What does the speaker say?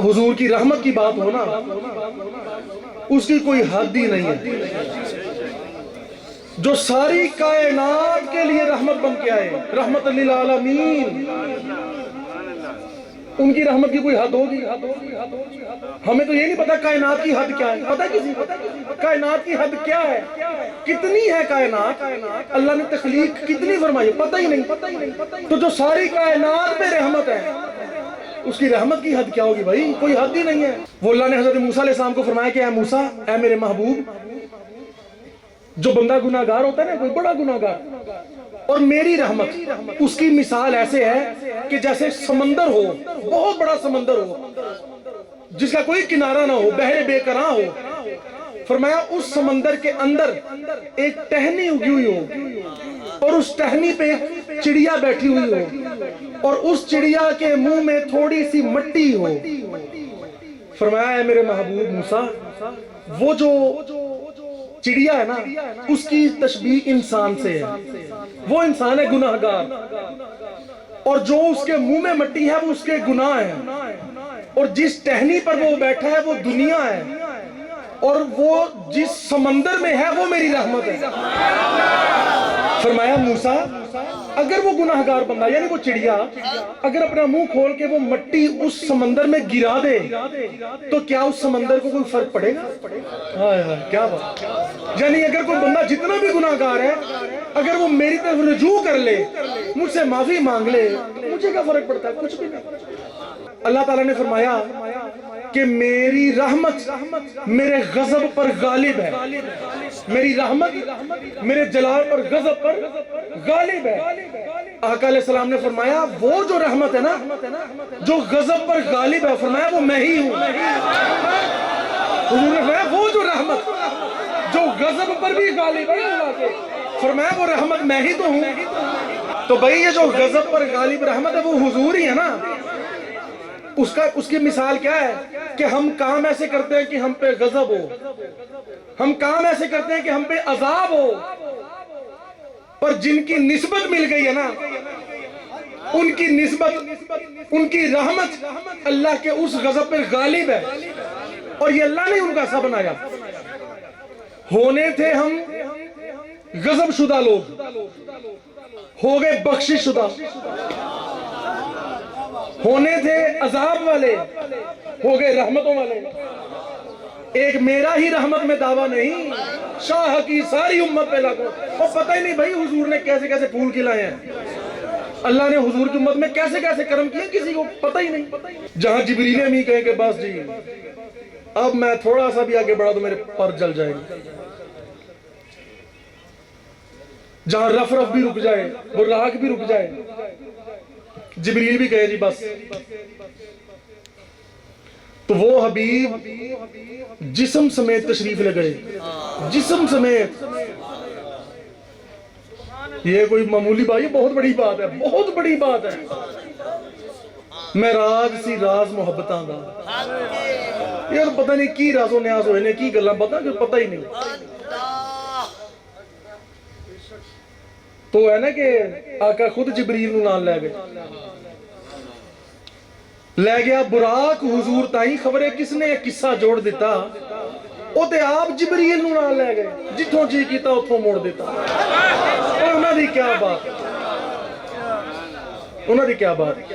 حضور کی رحمت کی بات ہو نا، اس کی کوئی حد ہی نہیں ہے. جو ساری کائنات کے لیے رحمت بن کے آئے، رحمت للعالمین، ان کی رحمت کی کوئی حد ہوگی؟ ہمیں تو یہ نہیں پتا کائنات کی حد کیا ہے. پتہ کسی کائنات کی حد کیا ہے؟ کتنی ہے کائنات؟ اللہ نے تخلیق کتنی فرمائی؟ پتہ ہی نہیں. تو جو ساری کائنات پہ رحمت ہے، اس کی رحمت کی حد کیا ہوگی بھائی؟ کوئی حد ہی نہیں ہے. وہ اللہ نے حضرت موسیٰ علیہ السلام کو فرمایا کہ اے موسیٰ، اے میرے محبوب، جو بندہ گناہگار ہوتا ہے نا، کوئی بڑا گناہگار، اور میری رحمت اس کی مثال ایسے ہے کہ جیسے سمندر ہو، بہت بڑا سمندر ہو جس کا کوئی کنارہ نہ ہو، بحر بے کراں ہو. فرمایا اس سمندر کے اندر ایک ٹہنی اگی ہوئی ہو، اور اس ٹہنی پہ چڑیا بیٹھی ہوئی ہو، اور اس چڑیا کے منہ میں تھوڑی سی مٹی ہو. فرمایا اے میرے محبوب موسیٰ، وہ جو چڑیا ہے نا، اس کی تشبیہ انسان سے ہے. وہ انسان ہے گناہگار، اور جو اس کے منہ میں مٹی ہے وہ اس کے گناہ ہے، اور جس ٹہنی پر وہ بیٹھا ہے وہ دنیا ہے، اور وہ جس سمندر میں ہے وہ میری رحمت ہے. فرمایا موسیٰ، اگر وہ گناہگار بندہ یعنی وہ چڑیا اگر اپنا منہ کھول کے وہ مٹی اس سمندر میں گرا دے تو کیا اس سمندر کو کوئی فرق پڑے گا؟ ہائے ہائے کیا بات. یعنی اگر کوئی بندہ جتنا بھی گناہگار ہے، اگر وہ میری طرف رجوع کر لے، مجھ سے معافی مانگ لے، مجھے کیا فرق پڑتا ہے؟ کچھ بھی نہیں. اللہ تعالیٰ نے فرمایا کہ میری رحمت میرے غضب پر غالب ہے. میری رحمت میرے جلال پر غضب پر غالب ہے. آقا علیہ السلام نے فرمایا وہ جو رحمت ہے نا، جو غضب پر غالب ہے، فرمایا وہ میں ہی ہوں. حضور نے فرمایا وہ جو رحمت جو غضب پر بھی غالب ہے، فرمایا وہ رحمت میں ہی تو ہوں. تو بھئی یہ جو غضب پر غالب رحمت ہے وہ حضور ہی ہے نا. اس کی مثال کیا ہے کہ ہم کام ایسے کرتے ہیں کہ ہم پہ غضب ہو، ہم کام ایسے کرتے ہیں کہ ہم پہ عذاب ہو، پر جن کی نسبت مل گئی ہے نا، ان کی نسبت، ان کی رحمت اللہ کے اس غضب پر غالب ہے، اور یہ اللہ نے ان کا حصہ بنایا. ہونے تھے ہم غضب شدہ لوگ، ہو گئے بخشش شدہ. ہونے تھے عذاب والے، ہو گئے رحمتوں والے. ایک میرا ہی رحمت میں دعویٰ نہیں، شاہ کی ساری امت پہ لاگو. اور پتہ ہی نہیں بھائی حضور نے کیسے کیسے پھول کھلائے ہیں، اللہ نے حضور کی امت میں کیسے کیسے کرم کیے، کسی کو پتہ ہی نہیں. جہاں جبریل امین کہے کہ بس جی اب میں تھوڑا سا بھی آگے بڑھا تو میرے پر جل جائے گی، جہاں رف رف بھی رک جائے، براق بھی رک جائے، جبریل بھی کہے جی بس، تو وہ حبیب جسم سمیت تشریف لے گئے، جسم سمیت. یہ کوئی معمولی بات، یہ بہت بڑی بات ہے، بہت بڑی بات ہے. معراج سی راز محبتاں دا، یہ تو پتہ نہیں کی راز و نیاز ہوئے نے کی گلاں پتہ ہی نہیں. تو ہے نا کہ آقا خود جبریل نو نال لے گئے، لے گیا براق حضور تائیں. خبریں کس نے یہ قصہ جوڑ دیتا، وہ تے آپ جبریل نو نال لے گئے، جتھوں جی کیتا اتھوں موڑ دیتا. اور انہاں دی کیا بات، انہاں دی کیا بات.